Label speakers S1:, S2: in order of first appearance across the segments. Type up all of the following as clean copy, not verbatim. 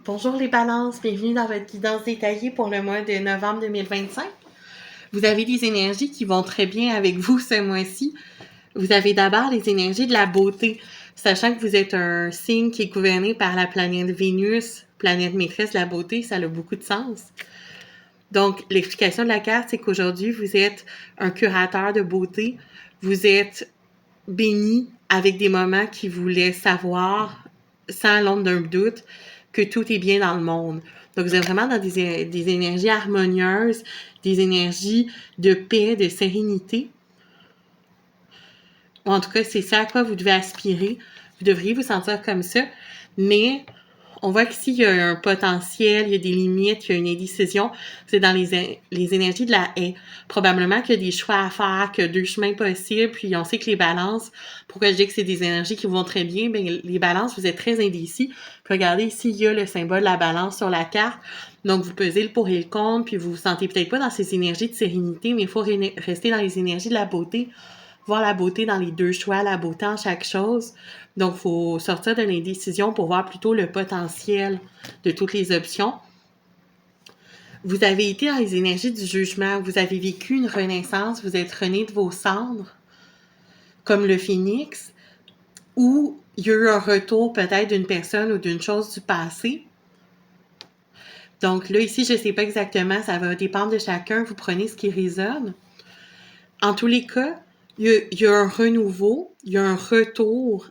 S1: Bonjour les balances, bienvenue dans votre guidance détaillée pour le mois de novembre 2025. Vous avez des énergies qui vont très bien avec vous ce mois-ci. Vous avez d'abord les énergies de la beauté, sachant que vous êtes un signe qui est gouverné par la planète Vénus, planète maîtresse de la beauté, ça a beaucoup de sens. Donc, l'explication de la carte, c'est qu'aujourd'hui, vous êtes un curateur de beauté, vous êtes béni avec des moments qui vous laissent savoir, sans l'ombre d'un doute, que tout est bien dans le monde. Donc, vous êtes vraiment dans des énergies harmonieuses, des énergies de paix, de sérénité. Ou en tout cas, c'est ça à quoi vous devez aspirer. Vous devriez vous sentir comme ça. Mais on voit qu'ici, il y a un potentiel, il y a des limites, il y a une indécision. C'est dans les énergies de la haie. Probablement qu'il y a des choix à faire, qu'il y a deux chemins possibles, puis on sait que les balances, pourquoi je dis que c'est des énergies qui vont très bien, bien les balances, vous êtes très indécis. Puis regardez ici, il y a le symbole de la balance sur la carte. Donc, vous pesez le pour et le contre, puis vous vous sentez peut-être pas dans ces énergies de sérénité, mais il faut rester dans les énergies de la beauté, voir la beauté dans les deux choix, la beauté en chaque chose. Donc, il faut sortir de l'indécision pour voir plutôt le potentiel de toutes les options. Vous avez été dans les énergies du jugement, vous avez vécu une renaissance, vous êtes rené de vos cendres, comme le phénix, ou il y a eu un retour peut-être d'une personne ou d'une chose du passé. Donc là, ici, je ne sais pas exactement, ça va dépendre de chacun, vous prenez ce qui résonne. En tous les cas, il y a un renouveau, il y a un retour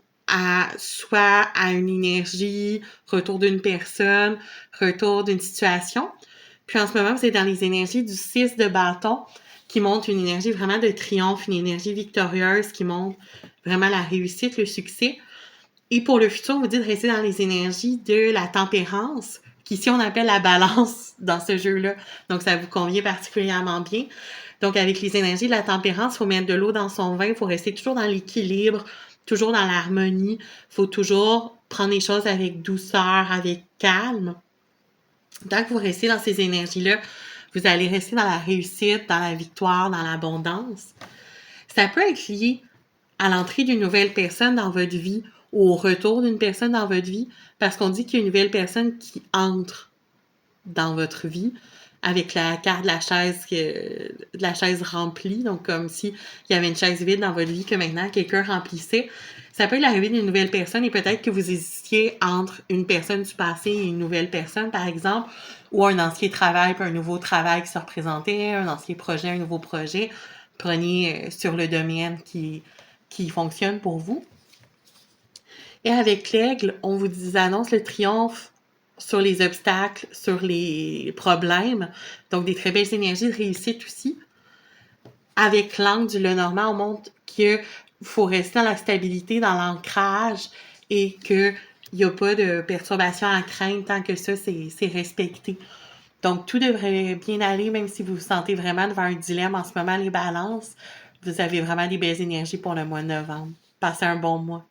S1: soit à une énergie, retour d'une personne, retour d'une situation. Puis en ce moment, vous êtes dans les énergies du 6 de bâton qui montre une énergie vraiment de triomphe, une énergie victorieuse qui montre vraiment la réussite, le succès. Et pour le futur, on vous dit de rester dans les énergies de la tempérance, qu'ici on appelle la balance dans ce jeu-là. Donc ça vous convient particulièrement bien. Donc avec les énergies de la tempérance, il faut mettre de l'eau dans son vin, il faut rester toujours dans l'équilibre, toujours dans l'harmonie, il faut toujours prendre les choses avec douceur, avec calme. Tant que vous restez dans ces énergies-là, vous allez rester dans la réussite, dans la victoire, dans l'abondance. Ça peut être lié à l'entrée d'une nouvelle personne dans votre vie ou au retour d'une personne dans votre vie, parce qu'on dit qu'il y a une nouvelle personne qui entre dans votre vie avec la carte de la chaise remplie, donc comme si il y avait une chaise vide dans votre vie que maintenant quelqu'un remplissait. Ça peut être l'arrivée d'une nouvelle personne et peut-être que vous hésitiez entre une personne du passé et une nouvelle personne, par exemple, ou un ancien travail puis un nouveau travail qui se représentait, un ancien projet, un nouveau projet. Prenez sur le domaine qui fonctionne pour vous. Et avec l'aigle, on vous annonce le triomphe sur les obstacles, sur les problèmes. Donc, des très belles énergies de réussite aussi. Avec l'angle du Lenormand, on montre qu'il faut rester dans la stabilité, dans l'ancrage et qu'il n'y a pas de perturbation à craindre tant que ça, c'est respecté. Donc, tout devrait bien aller, même si vous vous sentez vraiment devant un dilemme en ce moment, les balances. Vous avez vraiment des belles énergies pour le mois de novembre. Passez un bon mois.